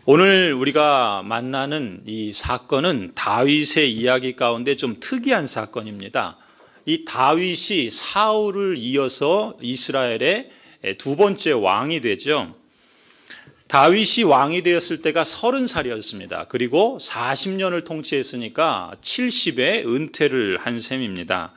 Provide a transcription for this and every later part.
오늘 우리가 만나는 이 사건은 다윗의 이야기 가운데 좀 특이한 사건입니다. 이 다윗이 사울을 이어서 이스라엘의 두 번째 왕이 되죠. 다윗이 왕이 되었을 때가 30살이었습니다. 그리고 40년을 통치했으니까 70에 은퇴를 한 셈입니다.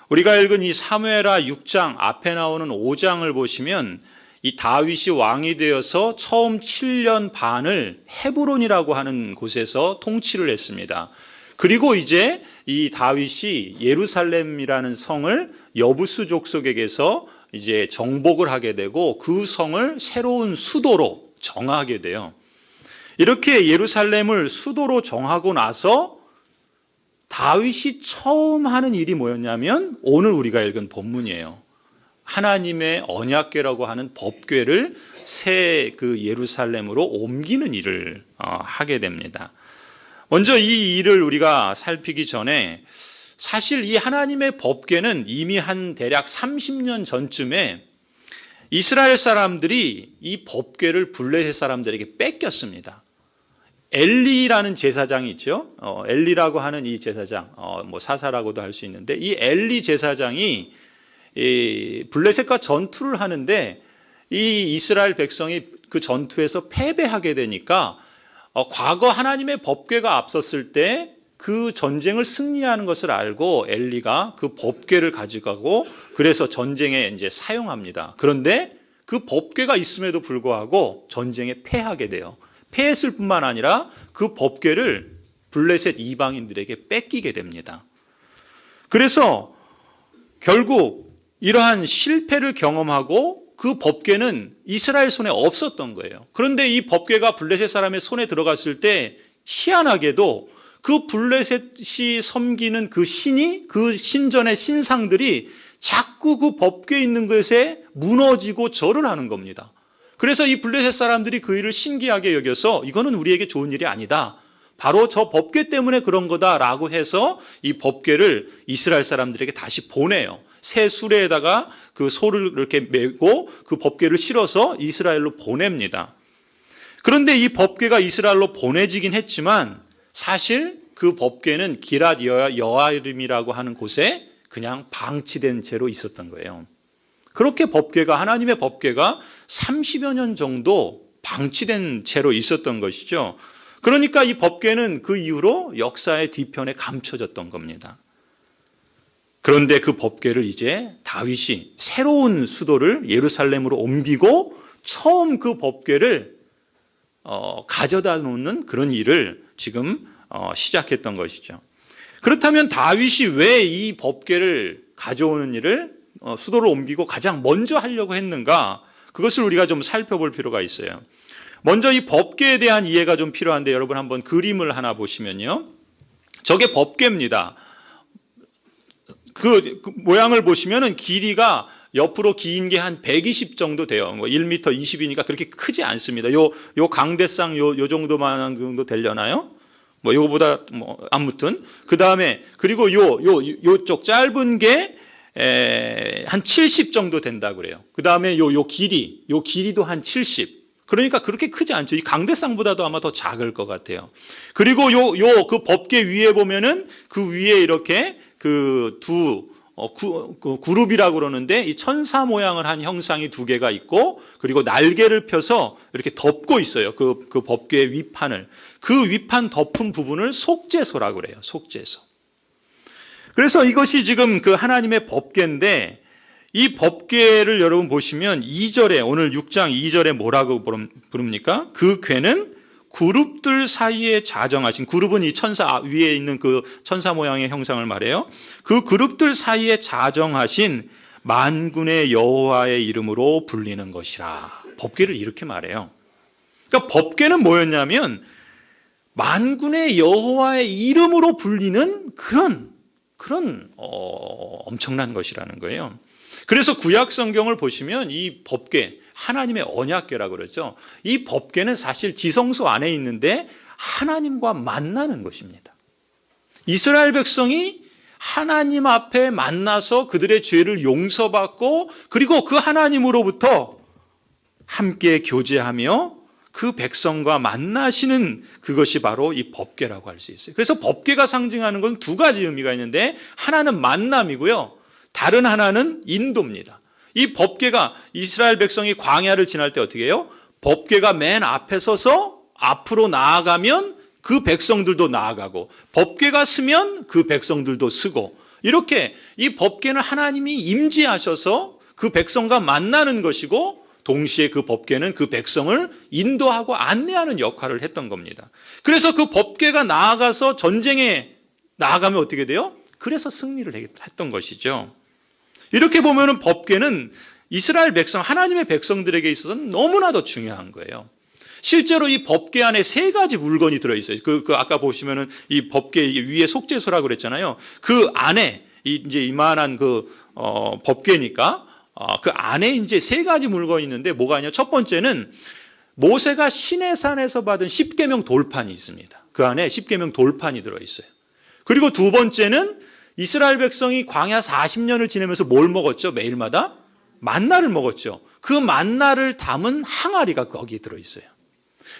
우리가 읽은 이 사무엘하 6장 앞에 나오는 5장을 보시면 이 다윗이 왕이 되어서 처음 7년 반을 헤브론이라고 하는 곳에서 통치를 했습니다. 그리고 이제 이 다윗이 예루살렘이라는 성을 여부수 족속에게서 이제 정복을 하게 되고 그 성을 새로운 수도로 정하게 돼요. 이렇게 예루살렘을 수도로 정하고 나서 다윗이 처음 하는 일이 뭐였냐면 오늘 우리가 읽은 본문이에요. 하나님의 언약궤라고 하는 법궤를 새 그 예루살렘으로 옮기는 일을 하게 됩니다. 먼저 이 일을 우리가 살피기 전에 사실 이 하나님의 법궤는 이미 한 대략 30년 전쯤에 이스라엘 사람들이 이 법궤를 블레셋 사람들에게 뺏겼습니다. 엘리라는 제사장이 있죠. 엘리라고 하는 이 제사장, 뭐 사사라고도 할 수 있는데 이 엘리 제사장이 이 블레셋과 전투를 하는데 이 이스라엘 백성이 그 전투에서 패배하게 되니까 과거 하나님의 법궤가 앞섰을 때 그 전쟁을 승리하는 것을 알고 엘리가 그 법궤를 가져가고 그래서 전쟁에 이제 사용합니다. 그런데 그 법궤가 있음에도 불구하고 전쟁에 패하게 돼요. 패했을 뿐만 아니라 그 법궤를 블레셋 이방인들에게 뺏기게 됩니다. 그래서 결국 이러한 실패를 경험하고 그 법궤는 이스라엘 손에 없었던 거예요. 그런데 이 법궤가 블레셋 사람의 손에 들어갔을 때 희한하게도 그 블레셋이 섬기는 그 신이 그 신전의 신상들이 자꾸 그 법궤에 있는 것에 무너지고 절을 하는 겁니다. 그래서 이 블레셋 사람들이 그 일을 신기하게 여겨서 이거는 우리에게 좋은 일이 아니다. 바로 저 법궤 때문에 그런 거다라고 해서 이 법궤를 이스라엘 사람들에게 다시 보내요. 새 수레에다가 그 소를 이렇게 메고 그 법궤를 실어서 이스라엘로 보냅니다. 그런데 이 법궤가 이스라엘로 보내지긴 했지만 사실 그 법궤는 기랏 여아림이라고 하는 곳에 그냥 방치된 채로 있었던 거예요. 그렇게 법궤가 하나님의 법궤가 30여 년 정도 방치된 채로 있었던 것이죠. 그러니까 이 법궤는 그 이후로 역사의 뒤편에 감춰졌던 겁니다. 그런데 그 법궤를 이제 다윗이 새로운 수도를 예루살렘으로 옮기고 처음 그 법궤를 가져다 놓는 그런 일을 지금 시작했던 것이죠. 그렇다면 다윗이 왜 이 법궤를 가져오는 일을 수도로 옮기고 가장 먼저 하려고 했는가? 그것을 우리가 좀 살펴볼 필요가 있어요. 먼저 이 법궤에 대한 이해가 좀 필요한데 여러분 한번 그림을 하나 보시면요. 저게 법궤입니다. 그 모양을 보시면은 길이가 옆으로 긴 게 한 120 정도 돼요. 뭐 1m 20이니까 그렇게 크지 않습니다. 요 강대상 요 정도만 정도 되려나요? 뭐 요거보다 뭐 아무튼 그다음에 그리고 요쪽 짧은 게 한 70 정도 된다 그래요. 그다음에 요 길이도 한 70. 그러니까 그렇게 크지 않죠. 이 강대상보다도 아마 더 작을 것 같아요. 그리고 그 법궤 위에 보면은 그 위에 이렇게 그 그룹이라고 그러는데 이 천사 모양을 한 형상이 두 개가 있고 그리고 날개를 펴서 이렇게 덮고 있어요. 그 법궤의 위판을. 그 위판 덮은 부분을 속죄소라고 그래요. 속죄소. 그래서 이것이 지금 그 하나님의 법궤인데 이 법궤를 여러분 보시면 2절에 오늘 6장 2절에 뭐라고 부릅니까? 그 궤는 그룹들 사이에 자정하신, 그룹은 이 천사 위에 있는 그 천사 모양의 형상을 말해요. 그 그룹들 사이에 자정하신 만군의 여호와의 이름으로 불리는 것이라. 법궤를 이렇게 말해요. 그러니까 법궤는 뭐였냐면 만군의 여호와의 이름으로 불리는 그런 엄청난 것이라는 거예요. 그래서 구약 성경을 보시면 이 법궤, 하나님의 언약궤라고 그러죠. 이 법궤는 사실 지성소 안에 있는데 하나님과 만나는 것입니다. 이스라엘 백성이 하나님 앞에 만나서 그들의 죄를 용서받고 그리고 그 하나님으로부터 함께 교제하며 그 백성과 만나시는 그것이 바로 이 법궤라고 할 수 있어요. 그래서 법궤가 상징하는 건 두 가지 의미가 있는데, 하나는 만남이고요, 다른 하나는 인도입니다. 이 법궤가 이스라엘 백성이 광야를 지날 때 어떻게 해요? 법궤가 맨 앞에 서서 앞으로 나아가면 그 백성들도 나아가고, 법궤가 서면 그 백성들도 서고, 이렇게 이 법궤는 하나님이 임재하셔서 그 백성과 만나는 것이고, 동시에 그 법궤는 그 백성을 인도하고 안내하는 역할을 했던 겁니다. 그래서 그 법궤가 나아가서 전쟁에 나아가면 어떻게 돼요? 그래서 승리를 했던 것이죠. 이렇게 보면은 법궤는 이스라엘 백성, 하나님의 백성들에게 있어서는 너무나도 중요한 거예요. 실제로 이 법궤 안에 세 가지 물건이 들어있어요. 아까 보시면은 이 법궤 위에 속죄소라고 그랬잖아요. 그 안에 이제 이만한 법궤니까 그 안에 이제 세 가지 물건이 있는데 뭐가 있냐? 첫 번째는 모세가 시내산에서 받은 십계명 돌판이 있습니다. 그 안에 십계명 돌판이 들어있어요. 그리고 두 번째는 이스라엘 백성이 광야 40년을 지내면서 뭘 먹었죠? 매일마다 만나를 먹었죠. 그 만나를 담은 항아리가 거기에 들어있어요.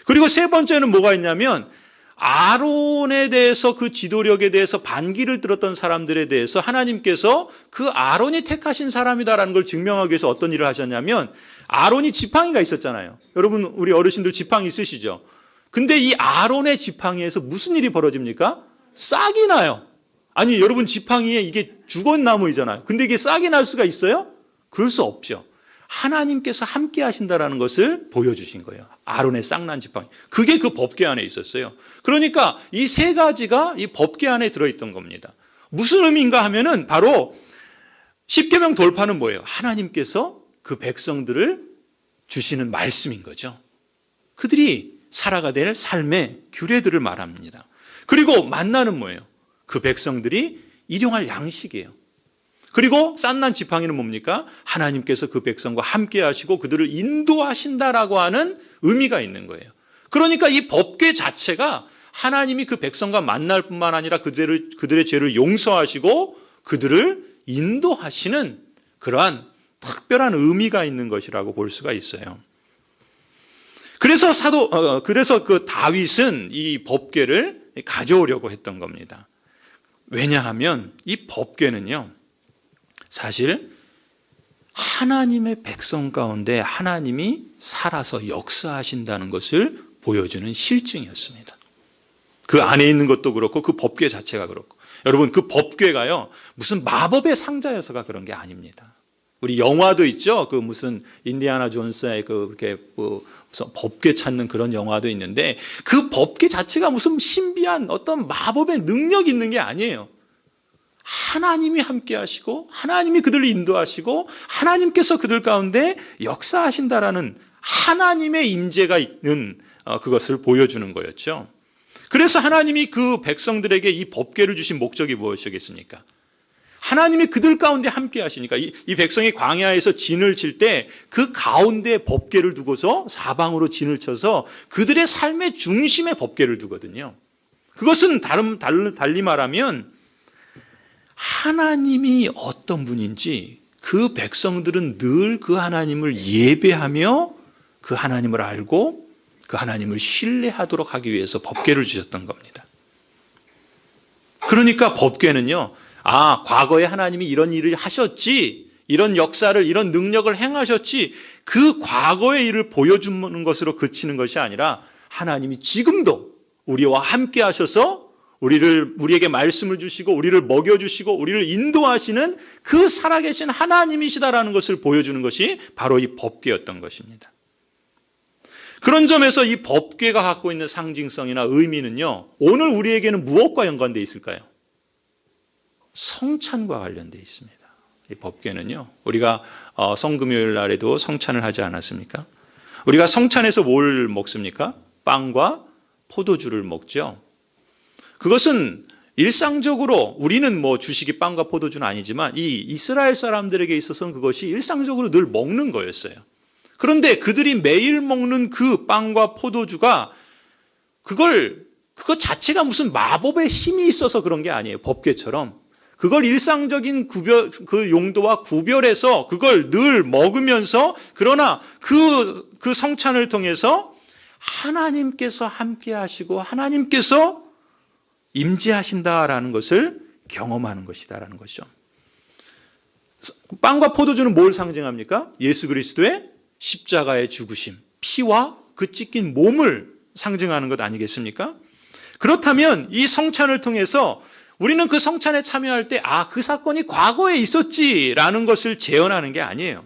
그리고 세 번째는 뭐가 있냐면, 아론에 대해서, 그 지도력에 대해서 반기를 들었던 사람들에 대해서 하나님께서 그 아론이 택하신 사람이다라는 걸 증명하기 위해서 어떤 일을 하셨냐면, 아론이 지팡이가 있었잖아요. 여러분, 우리 어르신들 지팡이 있으시죠? 근데 이 아론의 지팡이에서 무슨 일이 벌어집니까? 싹이 나요. 아니, 여러분, 지팡이에 이게 죽은나무이잖아요. 근데 이게 싹이 날 수가 있어요? 그럴 수 없죠. 하나님께서 함께 하신다라는 것을 보여주신 거예요. 아론의 싹난 지팡이. 그게 그 법궤 안에 있었어요. 그러니까 이 세 가지가 이 법궤 안에 들어있던 겁니다. 무슨 의미인가 하면은 바로 십계명 돌파는 뭐예요? 하나님께서 그 백성들을 주시는 말씀인 거죠. 그들이 살아가야 될 삶의 규례들을 말합니다. 그리고 만나는 뭐예요? 그 백성들이 일용할 양식이에요. 그리고 싼난 지팡이는 뭡니까? 하나님께서 그 백성과 함께 하시고 그들을 인도하신다라고 하는 의미가 있는 거예요. 그러니까 이 법궤 자체가 하나님이 그 백성과 만날 뿐만 아니라 그들의 죄를 용서하시고 그들을 인도하시는 그러한 특별한 의미가 있는 것이라고 볼 수가 있어요. 그래서 그 다윗은 이 법궤를 가져오려고 했던 겁니다. 왜냐하면 이 법궤는요, 사실 하나님의 백성 가운데 하나님이 살아서 역사하신다는 것을 보여주는 실증이었습니다. 그 안에 있는 것도 그렇고 그 법궤 자체가 그렇고, 여러분, 그 법궤가요 무슨 마법의 상자여서가 그런 게 아닙니다. 우리 영화도 있죠. 그 무슨 인디아나 존스의 그렇게 무슨 법궤 찾는 그런 영화도 있는데, 그 법궤 자체가 무슨 신비한 어떤 마법의 능력이 있는 게 아니에요. 하나님이 함께 하시고 하나님이 그들을 인도하시고 하나님께서 그들 가운데 역사하신다라는 하나님의 임재가 있는 그것을 보여주는 거였죠. 그래서 하나님이 그 백성들에게 이 법궤를 주신 목적이 무엇이겠습니까? 하나님이 그들 가운데 함께 하시니까 이 백성이 광야에서 진을 칠 때 그 가운데 법궤를 두고서 사방으로 진을 쳐서 그들의 삶의 중심에 법궤를 두거든요. 그것은 달리 말하면 하나님이 어떤 분인지 그 백성들은 늘 그 하나님을 예배하며 그 하나님을 알고 그 하나님을 신뢰하도록 하기 위해서 법궤를 주셨던 겁니다. 그러니까 법궤는요, 과거에 하나님이 이런 일을 하셨지, 이런 역사를, 이런 능력을 행하셨지, 그 과거의 일을 보여주는 것으로 그치는 것이 아니라 하나님이 지금도 우리와 함께 하셔서 우리에게 말씀을 주시고 우리를 먹여주시고 우리를 인도하시는 그 살아계신 하나님이시다라는 것을 보여주는 것이 바로 이 법궤였던 것입니다. 그런 점에서 이 법궤가 갖고 있는 상징성이나 의미는요, 오늘 우리에게는 무엇과 연관되어 있을까요? 성찬과 관련되어 있습니다. 이 법궤는요, 우리가 성금요일 날에도 성찬을 하지 않았습니까? 우리가 성찬에서 뭘 먹습니까? 빵과 포도주를 먹죠. 그것은 일상적으로, 우리는 뭐 주식이 빵과 포도주는 아니지만 이 이스라엘 사람들에게 있어서는 그것이 일상적으로 늘 먹는 거였어요. 그런데 그들이 매일 먹는 그 빵과 포도주가 그것 자체가 무슨 마법의 힘이 있어서 그런 게 아니에요. 법궤처럼. 그걸 일상적인 그 용도와 구별해서 그걸 늘 먹으면서, 그러나 그 성찬을 통해서 하나님께서 함께 하시고 하나님께서 임재하신다라는 것을 경험하는 것이다라는 것이죠. 빵과 포도주는 뭘 상징합니까? 예수 그리스도의 십자가의 죽으심, 피와 그 찢긴 몸을 상징하는 것 아니겠습니까? 그렇다면 이 성찬을 통해서 우리는 그 성찬에 참여할 때 그 사건이 과거에 있었지라는 것을 재현하는 게 아니에요.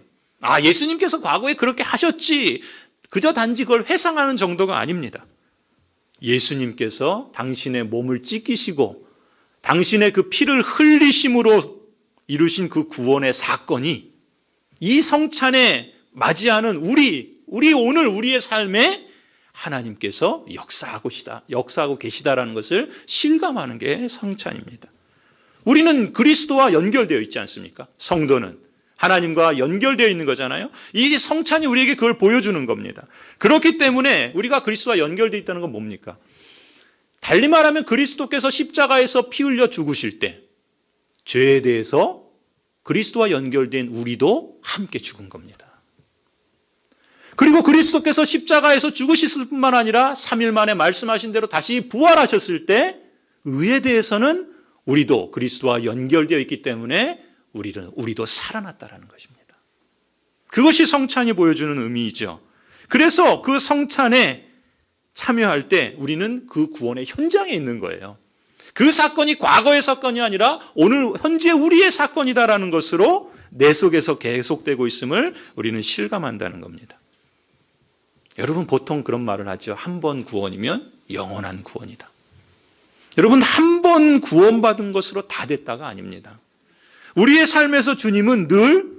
예수님께서 과거에 그렇게 하셨지, 그저 단지 그걸 회상하는 정도가 아닙니다. 예수님께서 당신의 몸을 찢기시고 당신의 그 피를 흘리심으로 이루신 그 구원의 사건이 이 성찬에 맞이하는 우리 오늘 우리의 삶에 하나님께서 역사하고 계시다라는 것을 실감하는 게 성찬입니다. 우리는 그리스도와 연결되어 있지 않습니까? 성도는 하나님과 연결되어 있는 거잖아요. 이 성찬이 우리에게 그걸 보여주는 겁니다. 그렇기 때문에 우리가 그리스도와 연결되어 있다는 건 뭡니까? 달리 말하면 그리스도께서 십자가에서 피 흘려 죽으실 때 죄에 대해서 그리스도와 연결된 우리도 함께 죽은 겁니다. 그리고 그리스도께서 십자가에서 죽으셨을 뿐만 아니라 3일 만에 말씀하신 대로 다시 부활하셨을 때 의에 대해서는 우리도 그리스도와 연결되어 있기 때문에 우리도 살아났다라는 것입니다. 그것이 성찬이 보여주는 의미이죠. 그래서 그 성찬에 참여할 때 우리는 그 구원의 현장에 있는 거예요. 그 사건이 과거의 사건이 아니라 오늘 현재 우리의 사건이다라는 것으로 내 속에서 계속되고 있음을 우리는 실감한다는 겁니다. 여러분 보통 그런 말을 하죠. 한 번 구원이면 영원한 구원이다. 여러분 한 번 구원받은 것으로 다 됐다가 아닙니다. 우리의 삶에서 주님은 늘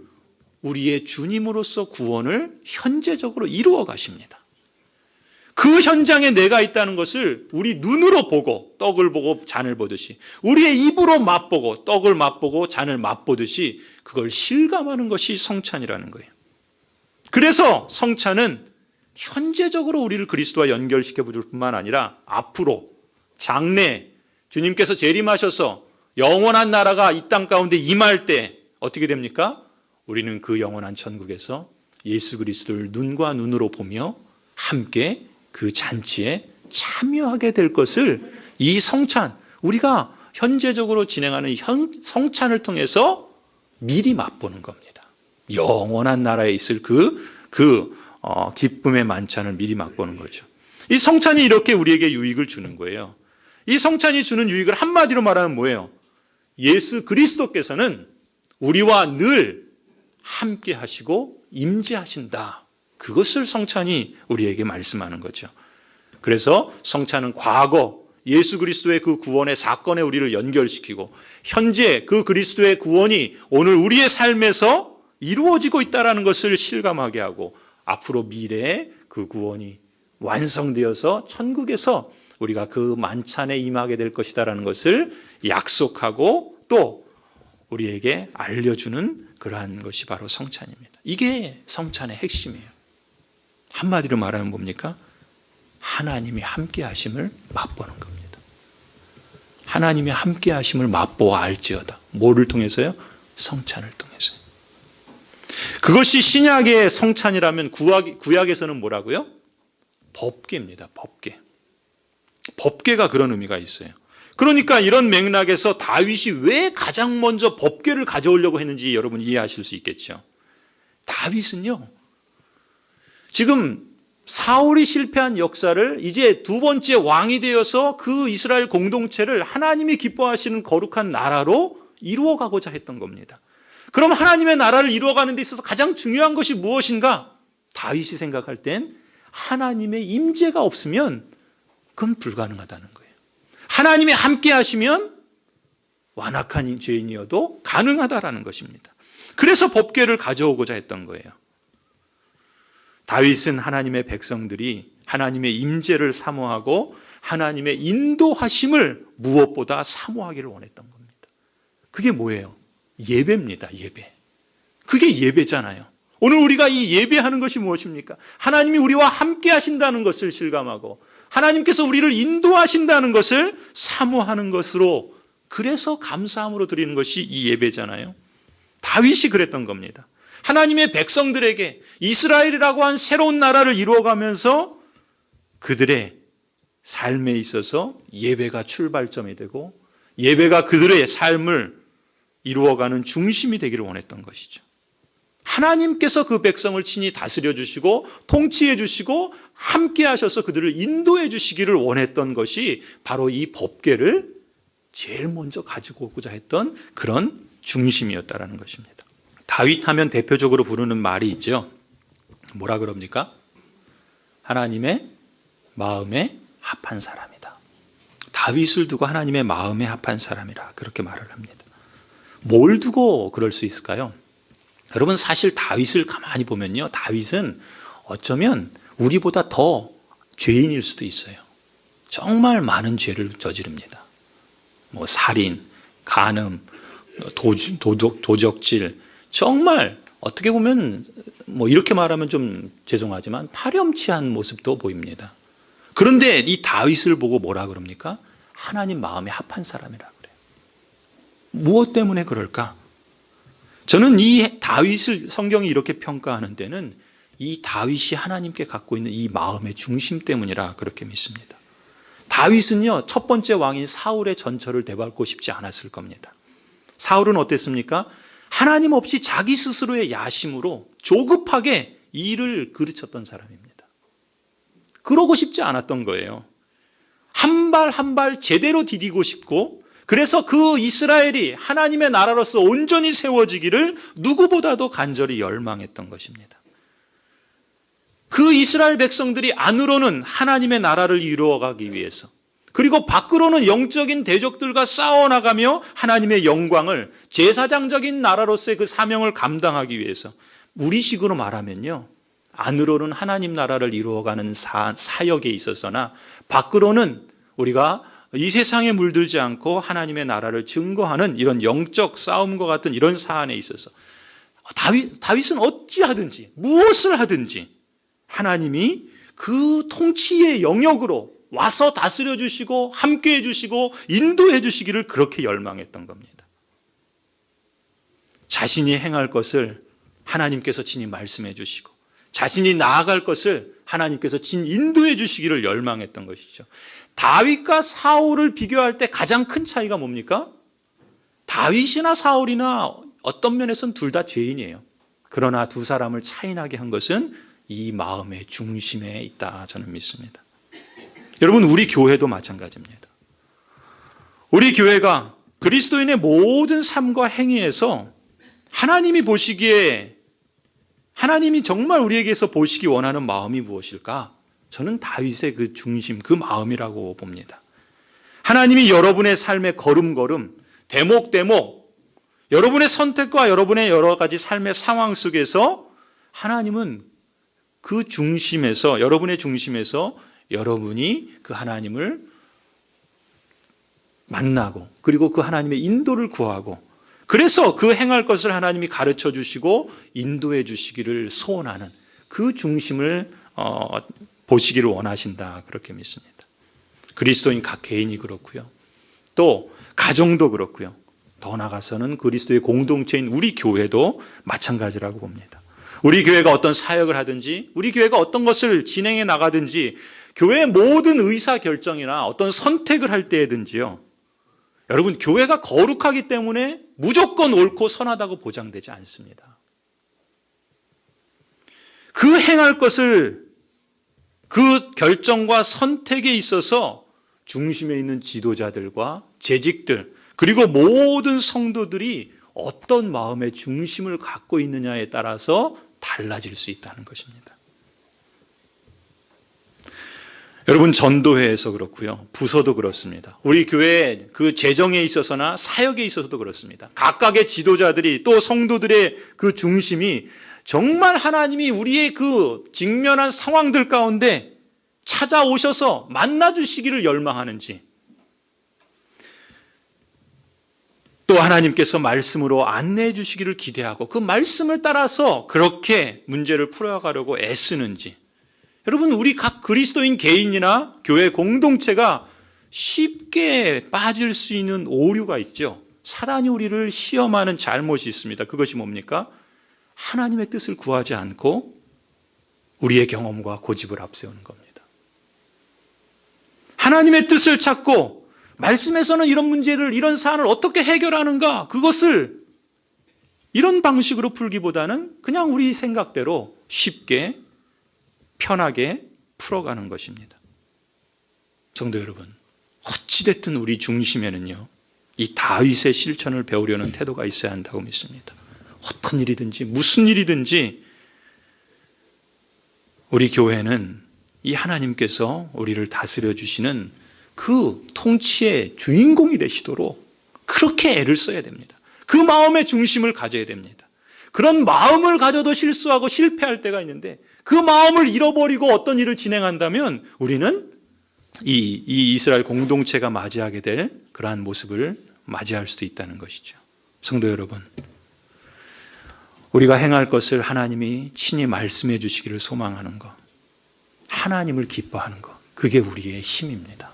우리의 주님으로서 구원을 현재적으로 이루어 가십니다. 그 현장에 내가 있다는 것을 우리 눈으로 보고 떡을 보고 잔을 보듯이, 우리의 입으로 맛보고 떡을 맛보고 잔을 맛보듯이 그걸 실감하는 것이 성찬이라는 거예요. 그래서 성찬은 현재적으로 우리를 그리스도와 연결시켜 줄 뿐만 아니라 앞으로 장래 주님께서 재림하셔서 영원한 나라가 이 땅 가운데 임할 때 어떻게 됩니까? 우리는 그 영원한 천국에서 예수 그리스도를 눈과 눈으로 보며 함께 그 잔치에 참여하게 될 것을 이 성찬, 우리가 현재적으로 진행하는 성찬을 통해서 미리 맛보는 겁니다. 영원한 나라에 있을 기쁨의 만찬을 미리 맛보는 거죠. 이 성찬이 이렇게 우리에게 유익을 주는 거예요. 이 성찬이 주는 유익을 한마디로 말하면 뭐예요? 예수 그리스도께서는 우리와 늘 함께 하시고 임재하신다. 그것을 성찬이 우리에게 말씀하는 거죠. 그래서 성찬은 과거 예수 그리스도의 그 구원의 사건에 우리를 연결시키고 현재 그 그리스도의 구원이 오늘 우리의 삶에서 이루어지고 있다는 것을 실감하게 하고 앞으로 미래에 그 구원이 완성되어서 천국에서 우리가 그 만찬에 임하게 될 것이다라는 것을 약속하고 또 우리에게 알려주는 그러한 것이 바로 성찬입니다. 이게 성찬의 핵심이에요. 한마디로 말하면 뭡니까? 하나님이 함께 하심을 맛보는 겁니다. 하나님이 함께 하심을 맛보아 알지어다. 뭐를 통해서요? 성찬을 통해서요. 그것이 신약의 성찬이라면 구약에서는 뭐라고요? 법궤입니다. 법궤. 법궤가 그런 의미가 있어요. 그러니까 이런 맥락에서 다윗이 왜 가장 먼저 법궤를 가져오려고 했는지 여러분 이해하실 수 있겠죠. 다윗은요, 지금 사울이 실패한 역사를 이제 두 번째 왕이 되어서 그 이스라엘 공동체를 하나님이 기뻐하시는 거룩한 나라로 이루어가고자 했던 겁니다. 그럼 하나님의 나라를 이루어가는 데 있어서 가장 중요한 것이 무엇인가? 다윗이 생각할 땐 하나님의 임재가 없으면 그건 불가능하다는 거예요. 하나님이 함께 하시면 완악한 죄인이어도 가능하다라는 것입니다. 그래서 법궤를 가져오고자 했던 거예요. 다윗은 하나님의 백성들이 하나님의 임재를 사모하고 하나님의 인도하심을 무엇보다 사모하기를 원했던 겁니다. 그게 뭐예요? 예배입니다. 예배. 그게 예배잖아요. 오늘 우리가 이 예배하는 것이 무엇입니까? 하나님이 우리와 함께 하신다는 것을 실감하고 하나님께서 우리를 인도하신다는 것을 사모하는 것으로, 그래서 감사함으로 드리는 것이 이 예배잖아요. 다윗이 그랬던 겁니다. 하나님의 백성들에게 이스라엘이라고 한 새로운 나라를 이루어가면서 그들의 삶에 있어서 예배가 출발점이 되고 예배가 그들의 삶을 이루어가는 중심이 되기를 원했던 것이죠. 하나님께서 그 백성을 친히 다스려 주시고 통치해 주시고 함께 하셔서 그들을 인도해 주시기를 원했던 것이 바로 이 법궤를 제일 먼저 가지고 오고자 했던 그런 중심이었다라는 것입니다. 다윗 하면 대표적으로 부르는 말이 있죠. 뭐라 그럽니까? 하나님의 마음에 합한 사람이다. 다윗을 두고 하나님의 마음에 합한 사람이라 그렇게 말을 합니다. 뭘 두고 그럴 수 있을까요? 여러분, 사실 다윗을 가만히 보면요, 다윗은 어쩌면 우리보다 더 죄인일 수도 있어요. 정말 많은 죄를 저지릅니다. 뭐 살인, 간음, 도적질, 정말 어떻게 보면 뭐 이렇게 말하면 좀 죄송하지만 파렴치한 모습도 보입니다. 그런데 이 다윗을 보고 뭐라 그럽니까? 하나님 마음에 합한 사람이라 그래요. 무엇 때문에 그럴까? 저는 이 다윗을 성경이 이렇게 평가하는 데는 이 다윗이 하나님께 갖고 있는 이 마음의 중심 때문이라 그렇게 믿습니다. 다윗은요, 첫 번째 왕인 사울의 전철을 되밟고 싶지 않았을 겁니다. 사울은 어땠습니까? 하나님 없이 자기 스스로의 야심으로 조급하게 일을 그르쳤던 사람입니다. 그러고 싶지 않았던 거예요. 한 발 한 발 제대로 디디고 싶고, 그래서 그 이스라엘이 하나님의 나라로서 온전히 세워지기를 누구보다도 간절히 열망했던 것입니다. 그 이스라엘 백성들이 안으로는 하나님의 나라를 이루어가기 위해서, 그리고 밖으로는 영적인 대적들과 싸워나가며 하나님의 영광을, 제사장적인 나라로서의 그 사명을 감당하기 위해서, 우리식으로 말하면요, 안으로는 하나님 나라를 이루어가는 사역에 있어서나 밖으로는 우리가 이 세상에 물들지 않고 하나님의 나라를 증거하는 이런 영적 싸움과 같은 이런 사안에 있어서 다윗은 어찌하든지 무엇을 하든지 하나님이 그 통치의 영역으로 와서 다스려 주시고 함께해 주시고 인도해 주시기를 그렇게 열망했던 겁니다. 자신이 행할 것을 하나님께서 친히 말씀해 주시고 자신이 나아갈 것을 하나님께서 친히 인도해 주시기를 열망했던 것이죠. 다윗과 사울을 비교할 때 가장 큰 차이가 뭡니까? 다윗이나 사울이나 어떤 면에서는 둘 다 죄인이에요. 그러나 두 사람을 차이나게 한 것은 이 마음의 중심에 있다, 저는 믿습니다. 여러분, 우리 교회도 마찬가지입니다. 우리 교회가 그리스도인의 모든 삶과 행위에서 하나님이 보시기에, 하나님이 정말 우리에게서 보시기 원하는 마음이 무엇일까? 저는 다윗의 그 중심, 그 마음이라고 봅니다. 하나님이 여러분의 삶의 걸음걸음, 대목대목, 여러분의 선택과 여러분의 여러 가지 삶의 상황 속에서 하나님은 그 중심에서, 여러분의 중심에서 여러분이 그 하나님을 만나고, 그리고 그 하나님의 인도를 구하고, 그래서 그 행할 것을 하나님이 가르쳐 주시고 인도해 주시기를 소원하는 그 중심을 보시기를 원하신다, 그렇게 믿습니다. 그리스도인 각 개인이 그렇고요. 또 가정도 그렇고요. 더 나아가서는 그리스도의 공동체인 우리 교회도 마찬가지라고 봅니다. 우리 교회가 어떤 사역을 하든지, 우리 교회가 어떤 것을 진행해 나가든지, 교회의 모든 의사결정이나 어떤 선택을 할 때든지요, 여러분, 교회가 거룩하기 때문에 무조건 옳고 선하다고 보장되지 않습니다. 그 행할 것을, 그 결정과 선택에 있어서 중심에 있는 지도자들과 재직들, 그리고 모든 성도들이 어떤 마음의 중심을 갖고 있느냐에 따라서 달라질 수 있다는 것입니다. 여러분, 전도회에서 그렇고요, 부서도 그렇습니다. 우리 교회의 그 재정에 있어서나 사역에 있어서도 그렇습니다. 각각의 지도자들이, 또 성도들의 그 중심이 정말 하나님이 우리의 그 직면한 상황들 가운데 찾아오셔서 만나주시기를 열망하는지, 또 하나님께서 말씀으로 안내해 주시기를 기대하고 그 말씀을 따라서 그렇게 문제를 풀어가려고 애쓰는지, 여러분, 우리 각 그리스도인 개인이나 교회 공동체가 쉽게 빠질 수 있는 오류가 있죠. 사단이 우리를 시험하는 잘못이 있습니다. 그것이 뭡니까? 하나님의 뜻을 구하지 않고 우리의 경험과 고집을 앞세우는 겁니다. 하나님의 뜻을 찾고 말씀에서는 이런 문제를, 이런 사안을 어떻게 해결하는가, 그것을 이런 방식으로 풀기보다는 그냥 우리 생각대로 쉽게 편하게 풀어가는 것입니다. 성도 여러분, 어찌됐든 우리 중심에는요, 이 다윗의 실천을 배우려는 태도가 있어야 한다고 믿습니다. 어떤 일이든지 무슨 일이든지 우리 교회는 이 하나님께서 우리를 다스려 주시는 그 통치의 주인공이 되시도록 그렇게 애를 써야 됩니다. 그 마음의 중심을 가져야 됩니다. 그런 마음을 가져도 실수하고 실패할 때가 있는데 그 마음을 잃어버리고 어떤 일을 진행한다면 우리는 이 이스라엘 공동체가 맞이하게 될 그러한 모습을 맞이할 수도 있다는 것이죠. 성도 여러분, 우리가 행할 것을 하나님이 친히 말씀해 주시기를 소망하는 것, 하나님을 기뻐하는 것, 그게 우리의 힘입니다.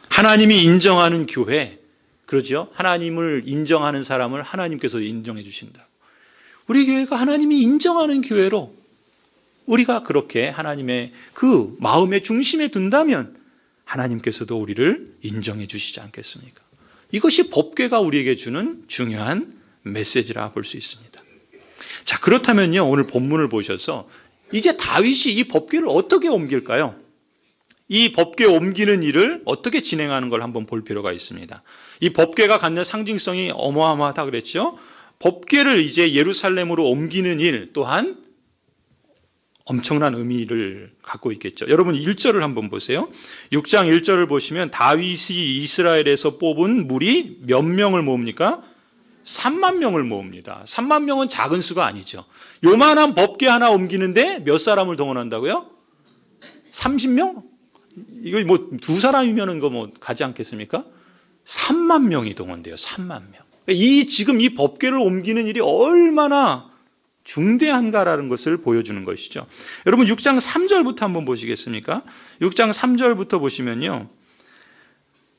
하나님이 인정하는 교회, 그렇죠? 하나님을 인정하는 사람을 하나님께서 인정해 주신다. 우리 교회가 하나님이 인정하는 교회로 우리가 그렇게 하나님의 그 마음의 중심에 든다면 하나님께서도 우리를 인정해 주시지 않겠습니까? 이것이 법궤가 우리에게 주는 중요한 메시지라 볼 수 있습니다. 자, 그렇다면요, 오늘 본문을 보셔서 이제 다윗이 이 법궤를 어떻게 옮길까요? 이 법궤 옮기는 일을 어떻게 진행하는 걸 한번 볼 필요가 있습니다. 이 법궤가 갖는 상징성이 어마어마하다 그랬죠? 법궤를 이제 예루살렘으로 옮기는 일 또한 엄청난 의미를 갖고 있겠죠. 여러분 1절을 한번 보세요. 6장 1절을 보시면 다윗이 이스라엘에서 뽑은 무리 몇 명을 모읍니까? 3만 명을 모읍니다. 3만 명은 작은 수가 아니죠. 요만한 법궤 하나 옮기는데 몇 사람을 동원한다고요? 30명? 이거 뭐 두 사람이면 거 뭐 가지 않겠습니까? 3만 명이 동원돼요. 3만 명. 지금 이 법궤를 옮기는 일이 얼마나 중대한가라는 것을 보여주는 것이죠. 여러분 6장 3절부터 한번 보시겠습니까? 6장 3절부터 보시면요,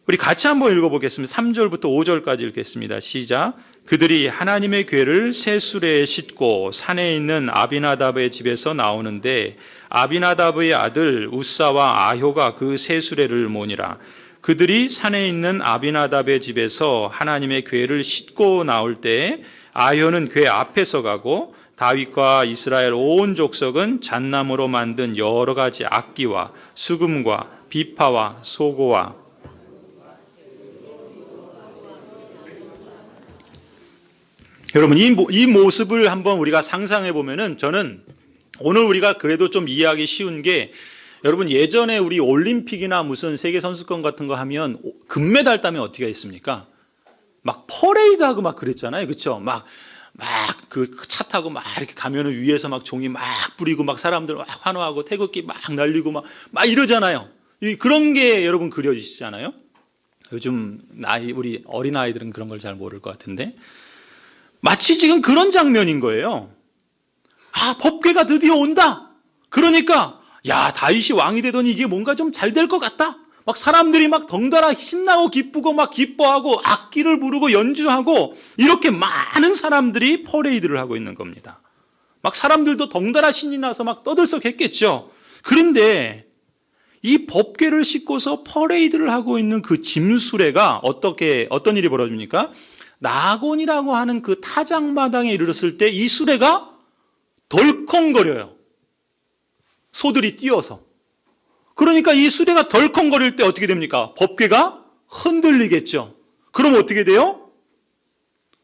우리 같이 한번 읽어보겠습니다. 3절부터 5절까지 읽겠습니다. 시작. 그들이 하나님의 궤를 새 수레에 싣고 산에 있는 아비나답의 집에서 나오는데 아비나답의 아들 우사와 아효가 그 새 수레를 모니라. 그들이 산에 있는 아비나답의 집에서 하나님의 궤를 싣고 나올 때 아효는 궤 앞에서 가고 다윗과 이스라엘 온 족속은 잣나무로 만든 여러 가지 악기와 수금과 비파와 소고와 여러분 이 모습을 한번 우리가 상상해 보면은 저는 오늘 우리가 그래도 좀 이해하기 쉬운 게 여러분 예전에 우리 올림픽이나 무슨 세계 선수권 같은 거 하면 금메달 따면 어떻게 했습니까? 막 퍼레이드하고 막 그랬잖아요. 그렇죠? 막 그 차 타고 막 이렇게 가면은 위에서 막 종이 막 뿌리고 막 사람들 막 환호하고 태극기 막 날리고 막 이러잖아요. 그런 게 여러분 그려지시잖아요. 요즘 우리 어린 아이들은 그런 걸 잘 모를 것 같은데 마치 지금 그런 장면인 거예요. 아, 법궤가 드디어 온다. 그러니까 야, 다윗이 왕이 되더니 이게 뭔가 좀 잘 될 것 같다. 막 사람들이 막 덩달아 신나고 기쁘고 막 기뻐하고 악기를 부르고 연주하고 이렇게 많은 사람들이 퍼레이드를 하고 있는 겁니다. 막 사람들도 덩달아 신이 나서 막 떠들썩했겠죠. 그런데 이 법궤를 싣고서 퍼레이드를 하고 있는 그 짐수레가 어떤 일이 벌어집니까? 나곤이라고 하는 그 타작마당에 이르렀을 때 이 수레가 덜컹거려요. 소들이 뛰어서. 그러니까 이 수레가 덜컹거릴 때 어떻게 됩니까? 법궤가 흔들리겠죠. 그럼 어떻게 돼요?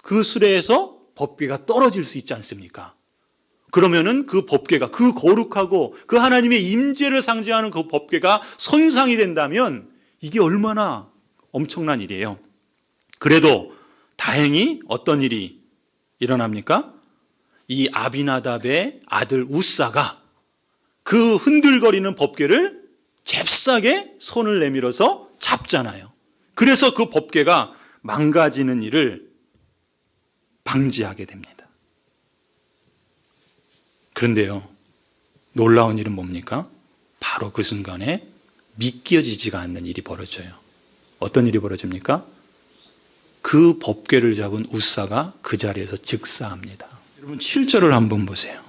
그 수레에서 법궤가 떨어질 수 있지 않습니까? 그러면은 그 법궤가, 그 거룩하고 그 하나님의 임재를 상징하는 그 법궤가 손상이 된다면 이게 얼마나 엄청난 일이에요. 그래도 다행히 어떤 일이 일어납니까? 이 아비나답의 아들 우사가 그 흔들거리는 법궤를 잽싸게 손을 내밀어서 잡잖아요. 그래서 그 법궤가 망가지는 일을 방지하게 됩니다. 그런데요, 놀라운 일은 뭡니까? 바로 그 순간에 믿겨지지가 않는 일이 벌어져요. 어떤 일이 벌어집니까? 그 법궤를 잡은 우사가 그 자리에서 즉사합니다. 여러분 7절을 한번 보세요.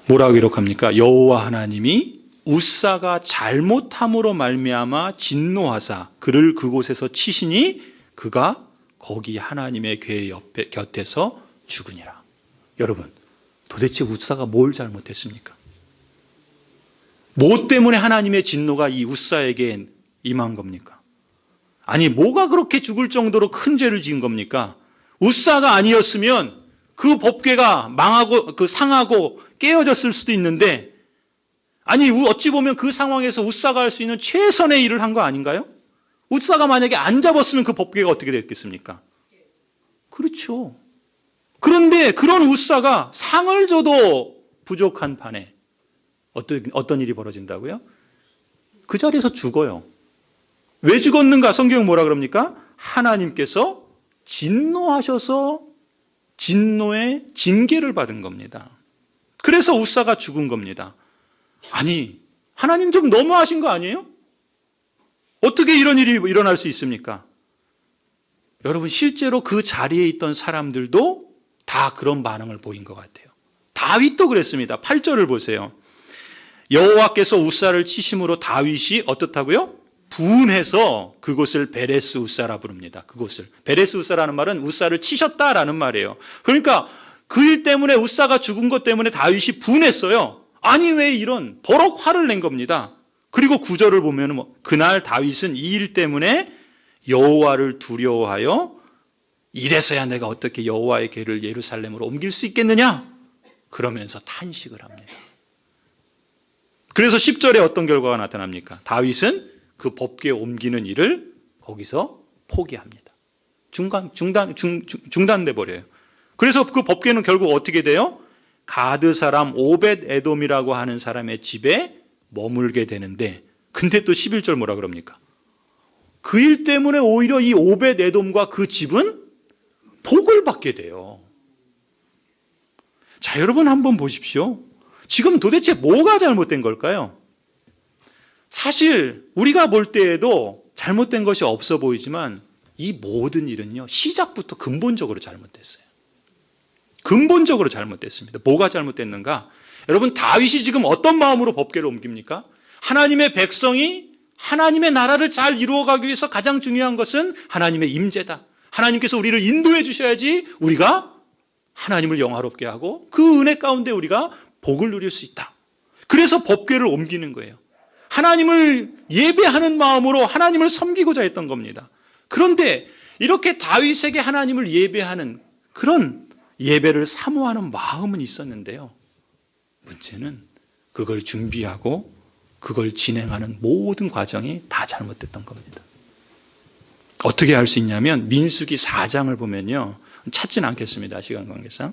뭐라고 기록합니까? 여호와 하나님이 웃사가 잘못함으로 말미암아 진노하사 그를 그곳에서 치시니 그가 거기 하나님의 궤 옆에 곁에서 죽으니라. 여러분, 도대체 웃사가 뭘 잘못했습니까? 뭐 때문에 하나님의 진노가 이 웃사에게 임한 겁니까? 아니, 뭐가 그렇게 죽을 정도로 큰 죄를 지은 겁니까? 웃사가 아니었으면 그 법궤가 망하고 상하고 깨어졌을 수도 있는데, 아니 어찌 보면 그 상황에서 웃사가 할 수 있는 최선의 일을 한 거 아닌가요? 웃사가 만약에 안 잡았으면 그 법궤가 어떻게 됐겠습니까? 그렇죠. 그런데 그런 웃사가 상을 줘도 부족한 판에 어떤 일이 벌어진다고요? 그 자리에서 죽어요. 왜 죽었는가? 성경은 뭐라 그럽니까? 하나님께서 진노하셔서 진노의 징계를 받은 겁니다. 그래서 웃사가 죽은 겁니다. 아니, 하나님 좀 너무하신 거 아니에요? 어떻게 이런 일이 일어날 수 있습니까? 여러분, 실제로 그 자리에 있던 사람들도 다 그런 반응을 보인 것 같아요. 다윗도 그랬습니다. 8절을 보세요. 여호와께서 웃사를 치심으로 다윗이 어떻다고요? 분해서 그곳을 베레스 웃사라 부릅니다. 그곳을. 베레스 웃사라는 말은 웃사를 치셨다라는 말이에요. 그러니까 그 일 때문에 웃사가 죽은 것 때문에 다윗이 분했어요. 아니, 왜 이런 버럭 화를 낸 겁니다. 그리고 9절을 보면 그날 다윗은 이 일 때문에 여호와를 두려워하여 이래서야 내가 어떻게 여호와의 궤를 예루살렘으로 옮길 수 있겠느냐? 그러면서 탄식을 합니다. 그래서 10절에 어떤 결과가 나타납니까? 다윗은 그 법궤 옮기는 일을 거기서 포기합니다. 중단돼 버려요. 그래서 그 법궤는 결국 어떻게 돼요? 가드 사람 오벳 에돔이라고 하는 사람의 집에 머물게 되는데, 근데 또 11절 뭐라 그럽니까? 그 일 때문에 오히려 이 오벳 에돔과 그 집은 복을 받게 돼요. 자, 여러분 한번 보십시오. 지금 도대체 뭐가 잘못된 걸까요? 사실 우리가 볼 때에도 잘못된 것이 없어 보이지만 이 모든 일은요, 시작부터 근본적으로 잘못됐어요. 근본적으로 잘못됐습니다. 뭐가 잘못됐는가? 여러분, 다윗이 지금 어떤 마음으로 법궤를 옮깁니까? 하나님의 백성이 하나님의 나라를 잘 이루어가기 위해서 가장 중요한 것은 하나님의 임재다. 하나님께서 우리를 인도해 주셔야지 우리가 하나님을 영화롭게 하고 그 은혜 가운데 우리가 복을 누릴 수 있다. 그래서 법궤를 옮기는 거예요. 하나님을 예배하는 마음으로 하나님을 섬기고자 했던 겁니다. 그런데 이렇게 다윗에게 하나님을 예배하는 그런 예배를 사모하는 마음은 있었는데요, 문제는 그걸 준비하고 그걸 진행하는 모든 과정이 다 잘못됐던 겁니다. 어떻게 알 수 있냐면 민수기 4장을 보면요, 찾지는 않겠습니다, 시간 관계상.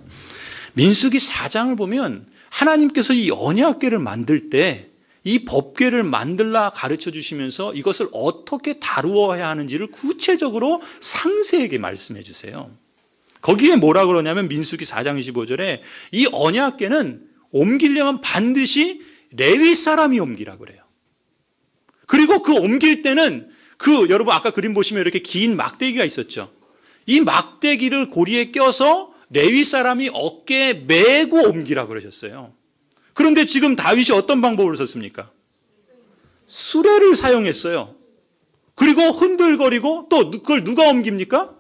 민수기 4장을 보면 하나님께서 이 언약궤를 만들 때 이 법궤를 만들라 가르쳐 주시면서 이것을 어떻게 다루어야 하는지를 구체적으로 상세하게 말씀해 주세요. 거기에 뭐라 그러냐면 민수기 4장 25절에 이 언약궤는 옮기려면 반드시 레위 사람이 옮기라 그래요. 그리고 그 옮길 때는 여러분 아까 그림 보시면 이렇게 긴 막대기가 있었죠. 이 막대기를 고리에 껴서 레위 사람이 어깨에 메고 옮기라 그러셨어요. 그런데 지금 다윗이 어떤 방법을 썼습니까? 수레를 사용했어요. 그리고 흔들거리고 또 그걸 누가 옮깁니까?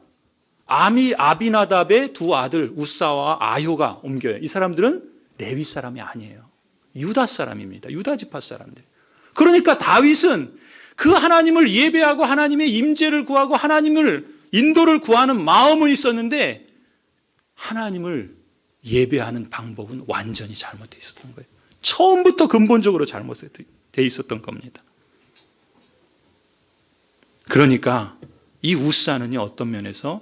아비나답의 두 아들 웃사와 아효가 옮겨요. 이 사람들은 레위 사람이 아니에요. 유다 사람입니다. 유다 지파 사람들. 그러니까 다윗은 그 하나님을 예배하고 하나님의 임재를 구하고 하나님을 인도를 구하는 마음은 있었는데 하나님을 예배하는 방법은 완전히 잘못되어 있었던 거예요. 처음부터 근본적으로 잘못되어 있었던 겁니다. 그러니까 이 웃사는요, 어떤 면에서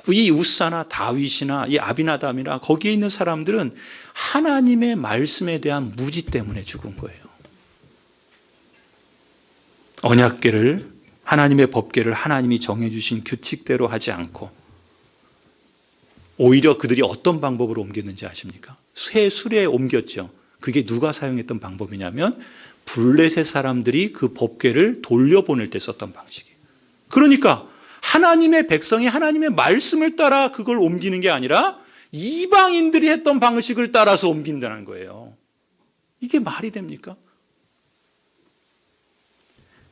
이 웃사나 다윗이나 이 아비나답이나 거기에 있는 사람들은 하나님의 말씀에 대한 무지 때문에 죽은 거예요. 언약궤를, 하나님의 법궤를 하나님이 정해주신 규칙대로 하지 않고 오히려 그들이 어떤 방법으로 옮겼는지 아십니까? 새 수레에 옮겼죠. 그게 누가 사용했던 방법이냐면 블레셋 사람들이 그 법궤를 돌려보낼 때 썼던 방식이에요. 그러니까 하나님의 백성이 하나님의 말씀을 따라 그걸 옮기는 게 아니라 이방인들이 했던 방식을 따라서 옮긴다는 거예요. 이게 말이 됩니까?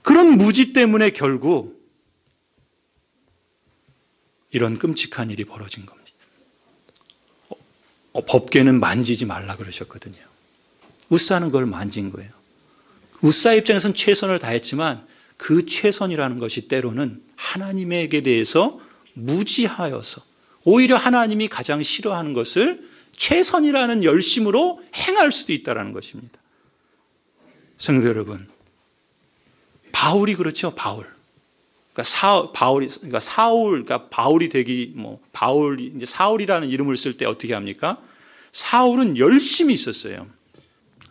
그런 무지 때문에 결국 이런 끔찍한 일이 벌어진 겁니다. 법궤는 만지지 말라 그러셨거든요. 웃사는 그걸 만진 거예요. 웃사 입장에서는 최선을 다했지만 그 최선이라는 것이 때로는 하나님에게 대해서 무지하여서 오히려 하나님이 가장 싫어하는 것을 최선이라는 열심으로 행할 수도 있다는 것입니다. 성도 여러분, 바울이 그렇죠. 바울이 되기 바울이 이제 사울이라는 이름을 쓸 때 어떻게 합니까? 사울은 열심히 있었어요.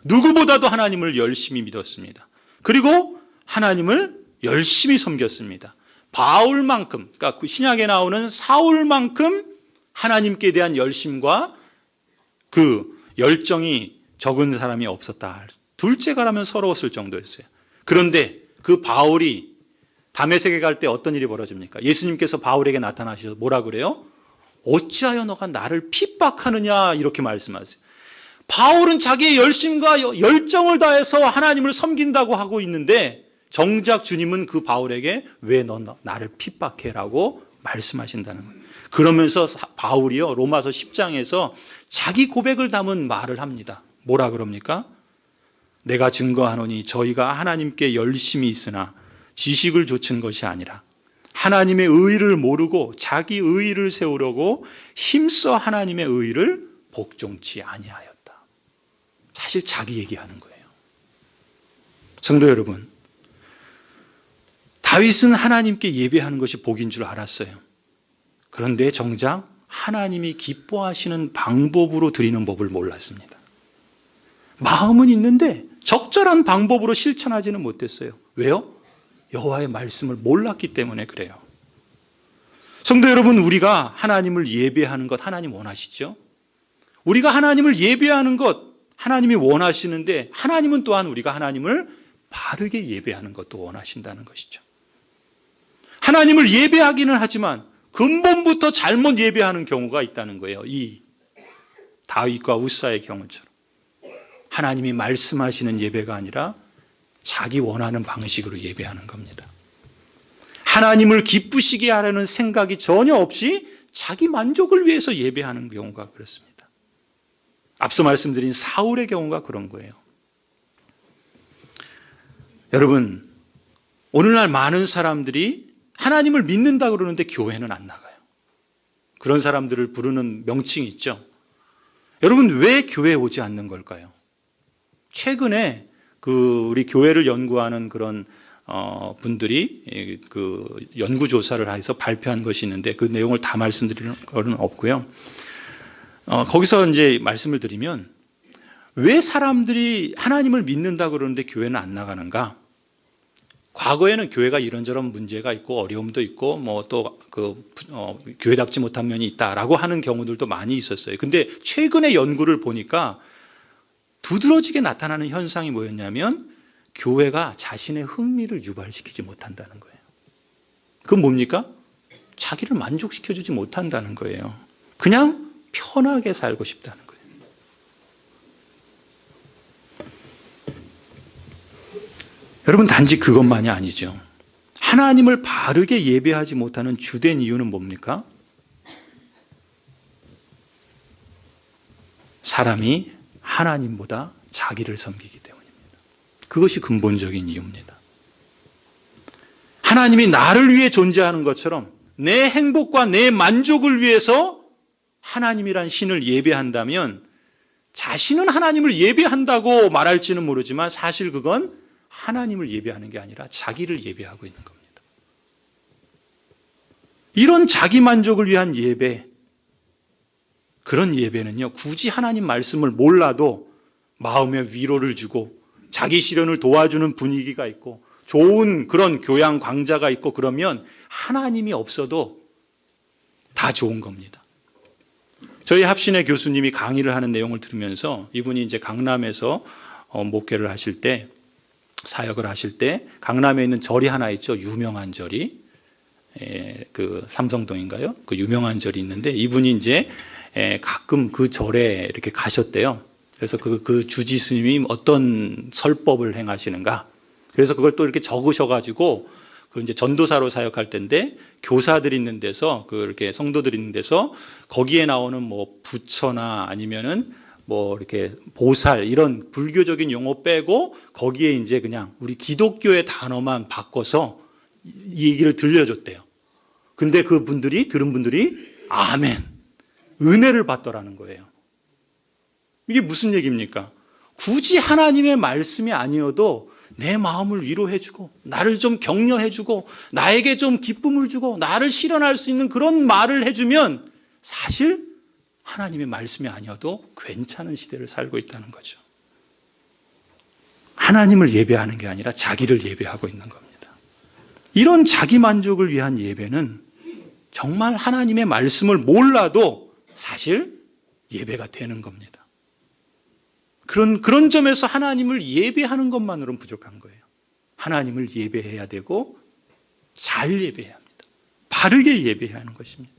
누구보다도 하나님을 열심히 믿었습니다. 그리고 하나님을 열심히 섬겼습니다. 바울만큼, 그러니까 그 신약에 나오는 사울만큼 하나님께 대한 열심과 그 열정이 적은 사람이 없었다. 둘째가라면 서러웠을 정도였어요. 그런데 그 바울이 다메섹에 갈 때 어떤 일이 벌어집니까? 예수님께서 바울에게 나타나셔서 뭐라 그래요? 어찌하여 너가 나를 핍박하느냐 이렇게 말씀하세요. 바울은 자기의 열심과 열정을 다해서 하나님을 섬긴다고 하고 있는데 정작 주님은 그 바울에게 왜 너 나를 핍박해라고 말씀하신다는 거예요. 그러면서 바울이요 로마서 10장에서 자기 고백을 담은 말을 합니다. 뭐라 그럽니까? 내가 증거하노니 저희가 하나님께 열심히 있으나 지식을 좇은 것이 아니라 하나님의 의의를 모르고 자기 의의를 세우려고 힘써 하나님의 의의를 복종치 아니하였다. 사실 자기 얘기하는 거예요. 성도 여러분, 다윗은 하나님께 예배하는 것이 복인 줄 알았어요. 그런데 정작 하나님이 기뻐하시는 방법으로 드리는 법을 몰랐습니다. 마음은 있는데 적절한 방법으로 실천하지는 못했어요. 왜요? 여호와의 말씀을 몰랐기 때문에 그래요. 성도 여러분, 우리가 하나님을 예배하는 것 하나님 원하시죠? 우리가 하나님을 예배하는 것 하나님이 원하시는데 하나님은 또한 우리가 하나님을 바르게 예배하는 것도 원하신다는 것이죠. 하나님을 예배하기는 하지만 근본부터 잘못 예배하는 경우가 있다는 거예요. 이 다윗과 웃사의 경우처럼. 하나님이 말씀하시는 예배가 아니라 자기 원하는 방식으로 예배하는 겁니다. 하나님을 기쁘시게 하려는 생각이 전혀 없이 자기 만족을 위해서 예배하는 경우가 그렇습니다. 앞서 말씀드린 사울의 경우가 그런 거예요. 여러분, 오늘날 많은 사람들이 하나님을 믿는다 그러는데 교회는 안 나가요. 그런 사람들을 부르는 명칭이 있죠. 여러분, 왜 교회에 오지 않는 걸까요? 최근에 우리 교회를 연구하는 그런 분들이 그 연구조사를 해서 발표한 것이 있는데 그 내용을 다 말씀드리는 건 없고요. 거기서 이제 말씀을 드리면 왜 사람들이 하나님을 믿는다 그러는데 교회는 안 나가는가? 과거에는 교회가 이런저런 문제가 있고 어려움도 있고 또 교회답지 못한 면이 있다라고 하는 경우들도 많이 있었어요. 근데 최근에 연구를 보니까 두드러지게 나타나는 현상이 뭐였냐면 교회가 자신의 흥미를 유발시키지 못한다는 거예요. 그건 뭡니까? 자기를 만족시켜주지 못한다는 거예요. 그냥 편하게 살고 싶다는 거예요. 여러분, 단지 그것만이 아니죠. 하나님을 바르게 예배하지 못하는 주된 이유는 뭡니까? 사람이 하나님보다 자기를 섬기기 때문입니다. 그것이 근본적인 이유입니다. 하나님이 나를 위해 존재하는 것처럼 내 행복과 내 만족을 위해서 하나님이란 신을 예배한다면 자신은 하나님을 예배한다고 말할지는 모르지만 사실 그건 하나님을 예배하는 게 아니라 자기를 예배하고 있는 겁니다. 이런 자기 만족을 위한 예배, 그런 예배는요, 굳이 하나님 말씀을 몰라도 마음의 위로를 주고 자기 실현을 도와주는 분위기가 있고 좋은 그런 교양 강좌가 있고 그러면 하나님이 없어도 다 좋은 겁니다. 저희 합신의 교수님이 강의를 하는 내용을 들으면서 이분이 이제 강남에서 목회를 하실 때, 사역을 하실 때 강남에 있는 절이 하나 있죠. 유명한 절이, 그 삼성동인가요? 그 유명한 절이 있는데 이분이 이제 가끔 그 절에 이렇게 가셨대요. 그래서 그 주지스님이 어떤 설법을 행하시는가. 그래서 그걸 또 이렇게 적으셔가지고 그 이제 전도사로 사역할 때인데 교사들 있는 데서 그 이렇게 성도들 있는 데서 거기에 나오는 뭐 부처나 아니면은 뭐 이렇게 보살 이런 불교적인 용어 빼고 거기에 이제 그냥 우리 기독교의 단어만 바꿔서 이 얘기를 들려줬대요. 근데 그 분들이 들은 분들이 아멘, 은혜를 받더라는 거예요. 이게 무슨 얘기입니까? 굳이 하나님의 말씀이 아니어도 내 마음을 위로해주고 나를 좀 격려해주고 나에게 좀 기쁨을 주고 나를 실현할 수 있는 그런 말을 해주면 사실 하나님의 말씀이 아니어도 괜찮은 시대를 살고 있다는 거죠. 하나님을 예배하는 게 아니라 자기를 예배하고 있는 겁니다. 이런 자기 만족을 위한 예배는 정말 하나님의 말씀을 몰라도 사실 예배가 되는 겁니다. 그런 점에서 하나님을 예배하는 것만으로는 부족한 거예요. 하나님을 예배해야 되고 잘 예배해야 합니다. 바르게 예배해야 하는 것입니다.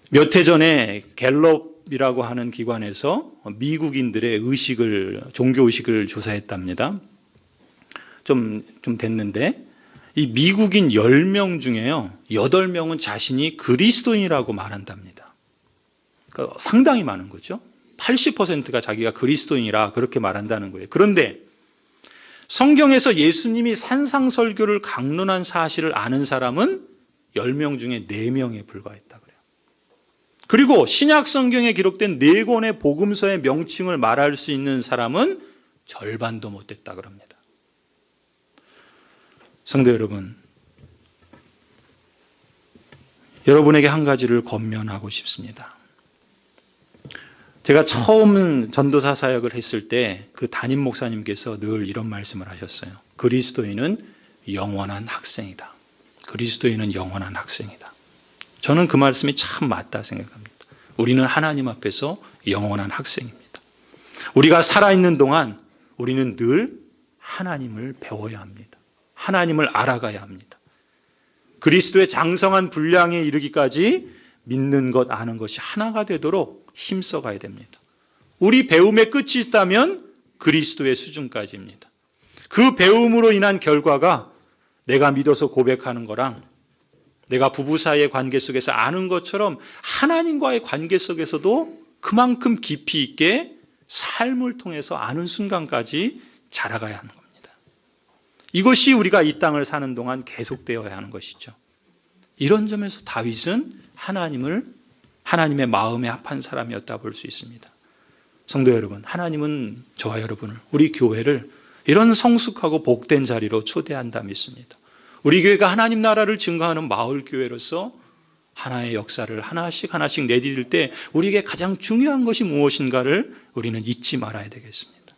몇 해 전에 갤럽이라고 하는 기관에서 미국인들의 종교의식을 조사했답니다. 좀 됐는데 이 미국인 10명 중에요 8명은 자신이 그리스도인이라고 말한답니다. 그러니까 상당히 많은 거죠. 80%가 자기가 그리스도인이라 그렇게 말한다는 거예요. 그런데 성경에서 예수님이 산상설교를 강론한 사실을 아는 사람은 10명 중에 4명에 불과했다 그래요. 그리고 신약 성경에 기록된 4권의 복음서의 명칭을 말할 수 있는 사람은 절반도 못 됐다 그럽니다. 성도 여러분, 여러분에게 한 가지를 권면하고 싶습니다. 제가 처음 전도사 사역을 했을 때 그 담임 목사님께서 늘 이런 말씀을 하셨어요. 그리스도인은 영원한 학생이다. 그리스도인은 영원한 학생이다. 저는 그 말씀이 참 맞다 생각합니다. 우리는 하나님 앞에서 영원한 학생입니다. 우리가 살아있는 동안 우리는 늘 하나님을 배워야 합니다. 하나님을 알아가야 합니다. 그리스도의 장성한 분량에 이르기까지 믿는 것, 아는 것이 하나가 되도록 힘써가야 됩니다. 우리 배움의 끝이 있다면 그리스도의 수준까지입니다. 그 배움으로 인한 결과가 내가 믿어서 고백하는 거랑 내가 부부 사이의 관계 속에서 아는 것처럼 하나님과의 관계 속에서도 그만큼 깊이 있게 삶을 통해서 아는 순간까지 자라가야 하는 겁니다. 이것이 우리가 이 땅을 사는 동안 계속되어야 하는 것이죠. 이런 점에서 다윗은 하나님의 마음에 합한 사람이었다 볼 수 있습니다. 성도 여러분, 하나님은 저와 여러분을, 우리 교회를 이런 성숙하고 복된 자리로 초대한다 믿습니다. 우리 교회가 하나님 나라를 증거하는 마을 교회로서 하나의 역사를 하나씩 내디딜 때 우리에게 가장 중요한 것이 무엇인가를 우리는 잊지 말아야 되겠습니다.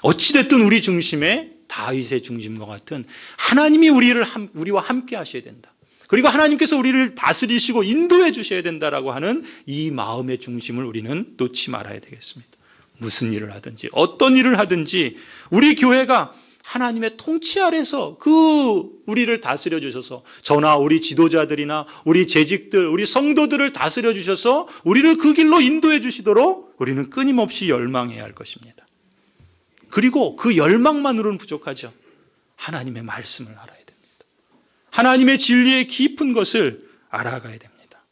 어찌됐든 우리 중심에 다윗의 중심과 같은 하나님이 우리와 함께 하셔야 된다. 그리고 하나님께서 우리를 다스리시고 인도해 주셔야 된다라고 하는 이 마음의 중심을 우리는 놓지 말아야 되겠습니다. 무슨 일을 하든지 어떤 일을 하든지 우리 교회가 하나님의 통치 아래서 우리를 다스려 주셔서 저나 우리 지도자들이나 우리 재직들, 우리 성도들을 다스려 주셔서 우리를 그 길로 인도해 주시도록 우리는 끊임없이 열망해야 할 것입니다. 그리고 그 열망만으로는 부족하죠. 하나님의 말씀을 알아야 됩니다. 하나님의 진리의 깊은 것을 알아가야 됩니다.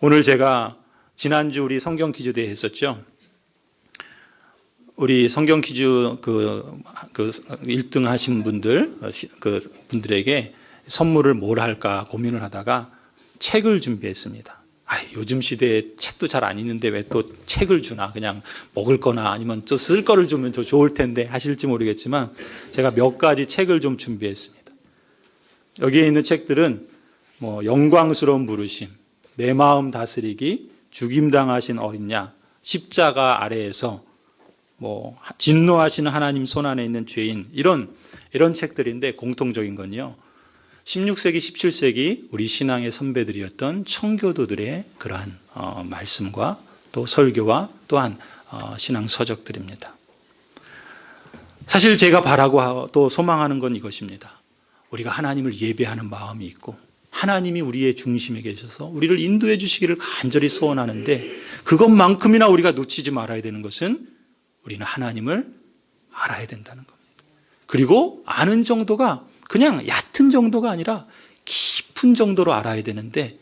오늘 제가 지난주 우리 성경 퀴즈 대회 했었죠. 우리 성경 퀴즈 그 1등 하신 분들에게 선물을 뭘 할까 고민을 하다가 책을 준비했습니다. 요즘 시대에 책도 잘 안 읽는데 왜 또 책을 주나, 그냥 먹을 거나 아니면 또 쓸 거를 주면 더 좋을 텐데 하실지 모르겠지만 제가 몇 가지 책을 좀 준비했습니다. 여기에 있는 책들은 영광스러운 부르심, 내 마음 다스리기, 죽임당하신 어린 양, 십자가 아래에서 진노하시는 하나님 손안에 있는 죄인, 이런 책들인데 공통적인 건요, 16세기, 17세기 우리 신앙의 선배들이었던 청교도들의 그러한 말씀과 또 설교와 또한 신앙 서적들입니다. 사실 제가 바라고 또 소망하는 건 이것입니다. 우리가 하나님을 예배하는 마음이 있고 하나님이 우리의 중심에 계셔서 우리를 인도해 주시기를 간절히 소원하는데, 그것만큼이나 우리가 놓치지 말아야 되는 것은 우리는 하나님을 알아야 된다는 겁니다. 그리고 아는 정도가 그냥 얕은 정도가 아니라 깊은 정도로 알아야 되는데,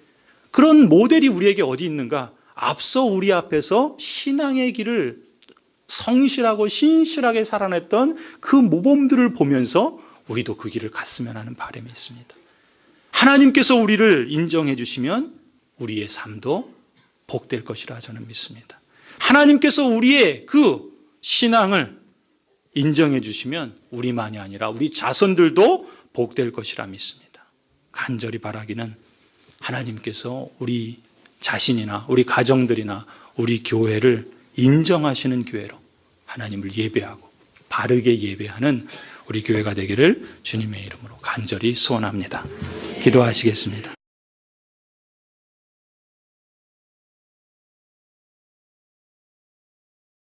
그런 모델이 우리에게 어디 있는가? 앞서 우리 앞에서 신앙의 길을 성실하고 신실하게 살아냈던 그 모범들을 보면서 우리도 그 길을 갔으면 하는 바람이 있습니다. 하나님께서 우리를 인정해 주시면 우리의 삶도 복될 것이라 저는 믿습니다. 하나님께서 우리의 그 신앙을 인정해 주시면 우리만이 아니라 우리 자손들도 복될 것이라 믿습니다. 간절히 바라기는 하나님께서 우리 자신이나 우리 가정들이나 우리 교회를 인정하시는 교회로 하나님을 예배하고 바르게 예배하는 우리 교회가 되기를 주님의 이름으로 간절히 소원합니다. 기도하시겠습니다.